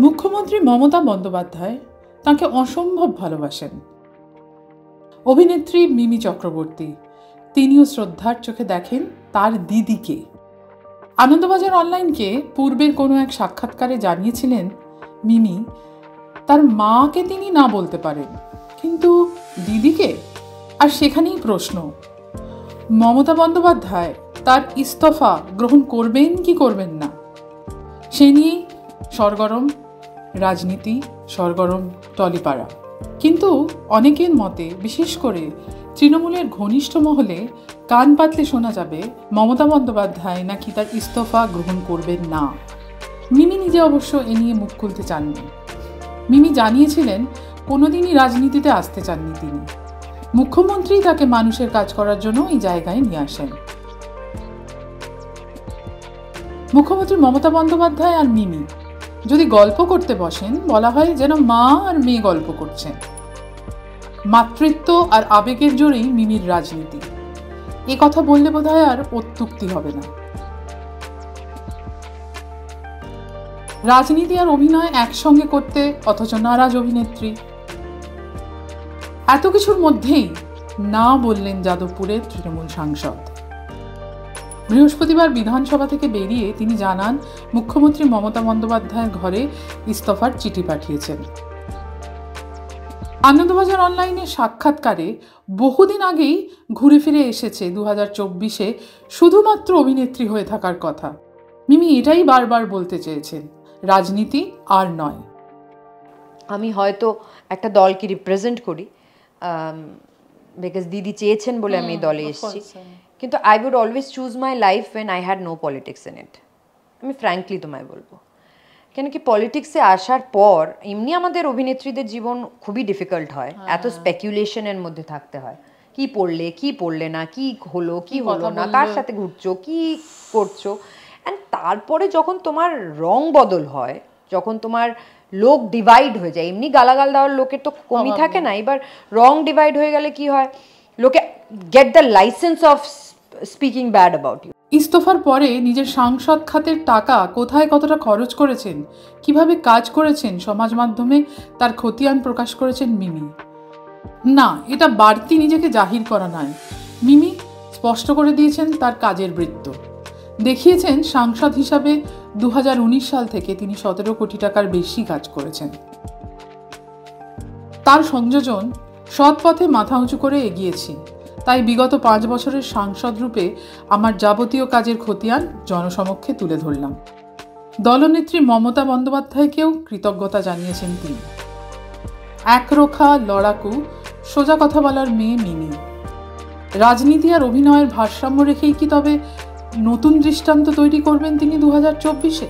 মুখ্যমন্ত্রী মমতা বন্দ্যোপাধ্যায় তাকে অসম্ভব ভালোবাসেন। অভিনেত্রী মিমি চক্রবর্তী তিনিও শ্রদ্ধার চোখে দেখেন তার দিদিকে। আনন্দবাজার অনলাইনকে পূর্বের কোনো এক সাক্ষাৎকারে জানিয়েছিলেন মিমি তার মাকে তিনি না বলতে পারেন, কিন্তু দিদিকে। আর সেখানেই প্রশ্ন, মমতা বন্দ্যোপাধ্যায় তার ইস্তফা গ্রহণ করবেন কি করবেন না, সে নিয়েই সরগরম রাজনীতি, সরগরম টলিপাড়া। কিন্তু অনেকের মতে, বিশেষ করে তৃণমূলের ঘনিষ্ঠ মহলে কান পাতলে শোনা যাবে মমতা বন্দ্যোপাধ্যায় নাকি তার ইস্তফা গ্রহণ করবেন না। মিমি নিজে অবশ্য এ নিয়ে মুখ খুলতে চাননি। মিমি জানিয়েছিলেন কোনোদিনই রাজনীতিতে আসতে চাননি তিনি। মুখ্যমন্ত্রী তাকে মানুষের কাজ করার জন্য এই জায়গায় নিয়ে আসেন। মুখ্যমন্ত্রী মমতা বন্দ্যোপাধ্যায় আর মিমি যদি গল্প করতে বসেন, বলা হয় যেন মা আর মেয়ে গল্প করছেন। মাতৃত্ব আর আবেগের জোরেই মিমির রাজনীতি, এ কথা বললে বোধহয় আর অত্যুক্তি হবে না। রাজনীতি আর অভিনয় একসঙ্গে করতে অথচ নারাজ অভিনেত্রী। এত কিছুর মধ্যেই না বললেন যাদবপুরের তৃণমূল সাংসদ। বৃহস্পতিবার বিধানসভা থেকে বেরিয়ে তিনি জানান মুখ্যমন্ত্রী মমতা বন্দ্যোপাধ্যায়ের ঘরে ইস্তফার চিঠি পাঠিয়েছেন। আনন্দবাজার অনলাইনের সাক্ষাৎকারে বহুদিন আগেই ঘুরে ফিরে এসেছে 2024-এ শুধুমাত্র অভিনেত্রী হয়ে থাকার কথা। মিমি এটাই বারবার বলতে চেয়েছেন, রাজনীতি আর নয়। আমি হয়তো একটা দলকে রিপ্রেজেন্ট করি, বিকজ দিদি চেয়েছেন বলে আমি এই দলে এসেছি, কিন্তু I would always choose my life when I had no politics in it. আমি ফ্র্যাঙ্কলি তোমায় বলবো, কেন কি পলিটিক্সে আসার পর এমনি আমাদের অভিনেত্রীদের জীবন খুবই ডিফিকাল্ট হয়, এত স্পেকুলেশনের মধ্যে থাকতে হয়, কি পড়লে কি পড়লে না, কি হলো কি হলো না, কার সাথে ঘুরছো কি করছো। অ্যান্ড তারপরে যখন তোমার রং বদল হয়, যখন তোমার লোক ডিভাইড হয়ে যায়, এমনি গালাগাল দেওয়ার লোকের তো কমই থাকে না, এবার রং ডিভাইড হয়ে গেলে কি হয়, লোকে get the license of speaking bad about you. ইস্তফার পরে নিজের সাংসদ খাতের টাকা কোথায় কতটা খরচ করেছেন, কিভাবে কাজ করেছেন, সমাজ মাধ্যমে তার খতিয়ান প্রকাশ করেছেন মিমি। না, এটা বাড়তি নিজেকে জাহির করা নয়। মিমি স্পষ্ট করে দিয়েছেন তার কাজের বৃত্ত, দেখিয়েছেন সাংসদ হিসাবে 2019 সাল থেকে তিনি 17 কোটি টাকার বেশি কাজ করেছেন। তার সংযোজন, সৎ পথে মাথা উঁচু করে এগিয়েছি, তাই বিগত 5 বছরের সাংসদ রূপে আমার যাবতীয় কাজের খতিয়ান জনসমক্ষে তুলে ধরলাম। দলনেত্রী মমতা বন্দ্যোপাধ্যায়কেও কৃতজ্ঞতা জানিয়েছেন তিনি। একরোখা লড়াকু, সোজা কথা বলার মেয়ে মিমি। রাজনীতি আর অভিনয়ের ভারসাম্য রেখেই কি তবে নতুন দৃষ্টান্ত তৈরি করবেন তিনি 2024-এ?